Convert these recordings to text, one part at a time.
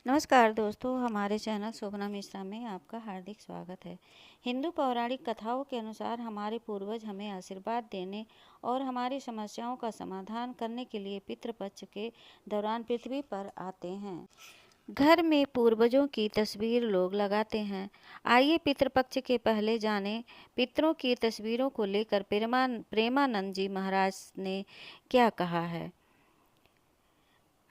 नमस्कार दोस्तों, हमारे चैनल शोभना मिश्रा में आपका हार्दिक स्वागत है। हिंदू पौराणिक कथाओं के अनुसार हमारे पूर्वज हमें आशीर्वाद देने और हमारी समस्याओं का समाधान करने के लिए पितृपक्ष के दौरान पृथ्वी पर आते हैं। घर में पूर्वजों की तस्वीर लोग लगाते हैं। आइए पितृपक्ष के पहले जानें पितरों की तस्वीरों को लेकर प्रेमानंद जी महाराज ने क्या कहा है।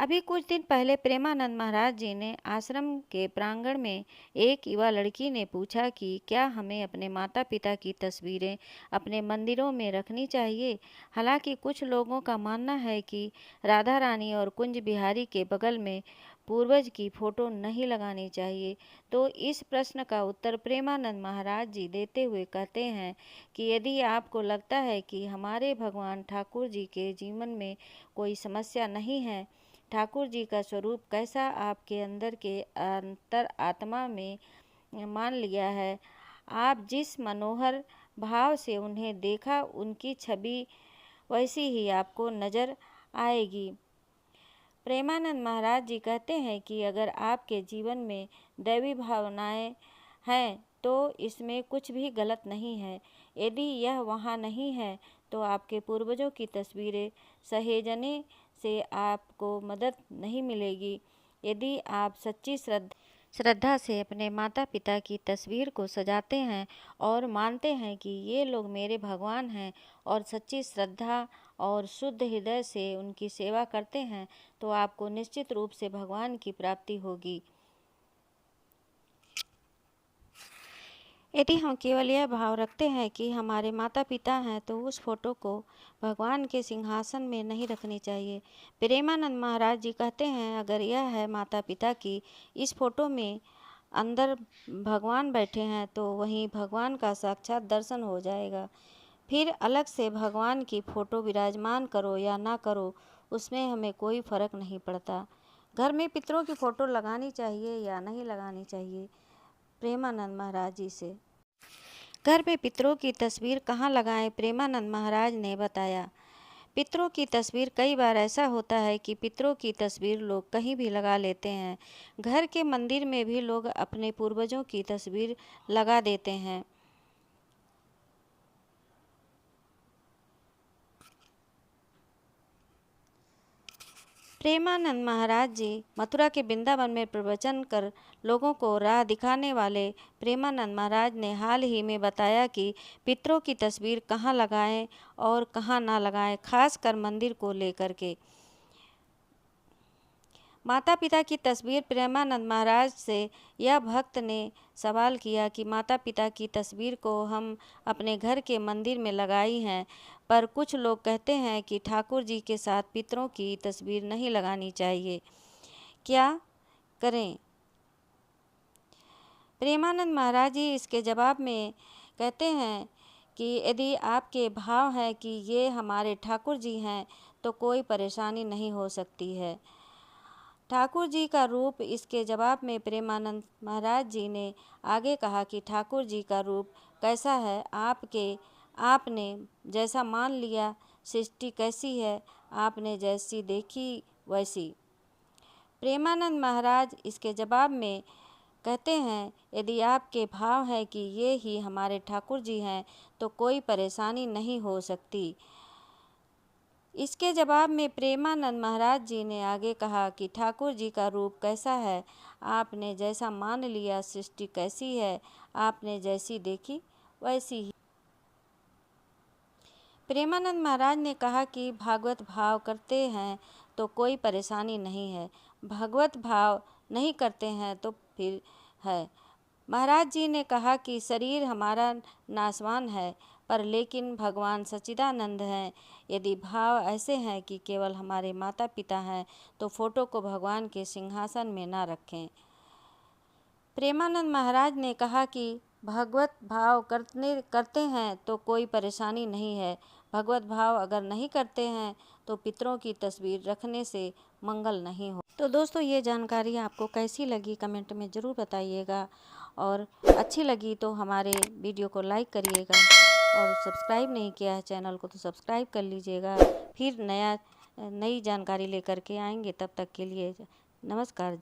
अभी कुछ दिन पहले प्रेमानंद महाराज जी ने आश्रम के प्रांगण में एक युवा लड़की ने पूछा कि क्या हमें अपने माता पिता की तस्वीरें अपने मंदिरों में रखनी चाहिए। हालांकि कुछ लोगों का मानना है कि राधा रानी और कुंज बिहारी के बगल में पूर्वज की फोटो नहीं लगानी चाहिए, तो इस प्रश्न का उत्तर प्रेमानंद महाराज जी देते हुए कहते हैं कि यदि आपको लगता है कि हमारे भगवान ठाकुर जी के जीवन में कोई समस्या नहीं है, ठाकुर जी का स्वरूप कैसा आपके अंदर के अंतर आत्मा में मान लिया है, आप जिस मनोहर भाव से उन्हें देखा उनकी छवि वैसी ही आपको नजर आएगी। प्रेमानंद महाराज जी कहते हैं कि अगर आपके जीवन में दैवी भावनाएं हैं तो इसमें कुछ भी गलत नहीं है। यदि यह वहाँ नहीं है तो आपके पूर्वजों की तस्वीरें सहेजने से आपको मदद नहीं मिलेगी। यदि आप सच्ची श्रद्धा से अपने माता पिता की तस्वीर को सजाते हैं और मानते हैं कि ये लोग मेरे भगवान हैं और सच्ची श्रद्धा और शुद्ध हृदय से उनकी सेवा करते हैं, तो आपको निश्चित रूप से भगवान की प्राप्ति होगी। यदि हम केवल यह भाव रखते हैं कि हमारे माता पिता हैं, तो उस फोटो को भगवान के सिंहासन में नहीं रखनी चाहिए। प्रेमानंद महाराज जी कहते हैं, अगर यह है माता पिता की इस फोटो में अंदर भगवान बैठे हैं तो वहीं भगवान का साक्षात दर्शन हो जाएगा। फिर अलग से भगवान की फोटो विराजमान करो या ना करो, उसमें हमें कोई फर्क नहीं पड़ता। घर में पितरों की फोटो लगानी चाहिए या नहीं लगानी चाहिए। प्रेमानंद महाराज जी से घर में पितरों की तस्वीर कहाँ लगाएं, प्रेमानंद महाराज ने बताया। पितरों की तस्वीर कई बार ऐसा होता है कि पितरों की तस्वीर लोग कहीं भी लगा लेते हैं। घर के मंदिर में भी लोग अपने पूर्वजों की तस्वीर लगा देते हैं। प्रेमानंद महाराज जी मथुरा के वृंदावन में प्रवचन कर लोगों को राह दिखाने वाले प्रेमानंद महाराज ने हाल ही में बताया कि पितरों की तस्वीर कहाँ लगाएं और कहाँ ना लगाएं, खासकर मंदिर को लेकर के। माता पिता की तस्वीर प्रेमानंद महाराज से यह भक्त ने सवाल किया कि माता पिता की तस्वीर को हम अपने घर के मंदिर में लगाई हैं, पर कुछ लोग कहते हैं कि ठाकुर जी के साथ पितरों की तस्वीर नहीं लगानी चाहिए, क्या करें। प्रेमानंद महाराज जी इसके जवाब में कहते हैं कि यदि आपके भाव है कि ये हमारे ठाकुर जी हैं तो कोई परेशानी नहीं हो सकती है। ठाकुर जी का रूप इसके जवाब में प्रेमानंद महाराज जी ने आगे कहा कि ठाकुर जी का रूप कैसा है, आपने जैसा मान लिया, सृष्टि कैसी है, आपने जैसी देखी वैसी। प्रेमानंद महाराज इसके जवाब में कहते हैं, यदि आपके भाव है कि ये ही हमारे ठाकुर जी हैं तो कोई परेशानी नहीं हो सकती। इसके जवाब में प्रेमानंद महाराज जी ने आगे कहा कि ठाकुर जी का रूप कैसा है, आपने जैसा मान लिया, सृष्टि कैसी है, आपने जैसी देखी वैसी ही। प्रेमानंद महाराज ने कहा कि भागवत भाव करते हैं तो कोई परेशानी नहीं है, भागवत भाव नहीं करते हैं तो फिर है। महाराज जी ने कहा कि शरीर हमारा नाशवान है, पर लेकिन भगवान सच्चिदानंद हैं। यदि भाव ऐसे हैं कि केवल हमारे माता पिता हैं तो फोटो को भगवान के सिंहासन में ना रखें। प्रेमानंद महाराज ने कहा कि भगवत भाव करते हैं तो कोई परेशानी नहीं है, भगवत भाव अगर नहीं करते हैं तो पितरों की तस्वीर रखने से मंगल नहीं हो। तो दोस्तों, ये जानकारी आपको कैसी लगी कमेंट में ज़रूर बताइएगा, और अच्छी लगी तो हमारे वीडियो को लाइक करिएगा, और सब्सक्राइब नहीं किया है चैनल को तो सब्सक्राइब कर लीजिएगा। फिर नई जानकारी लेकर के आएंगे, तब तक के लिए नमस्कार, जय।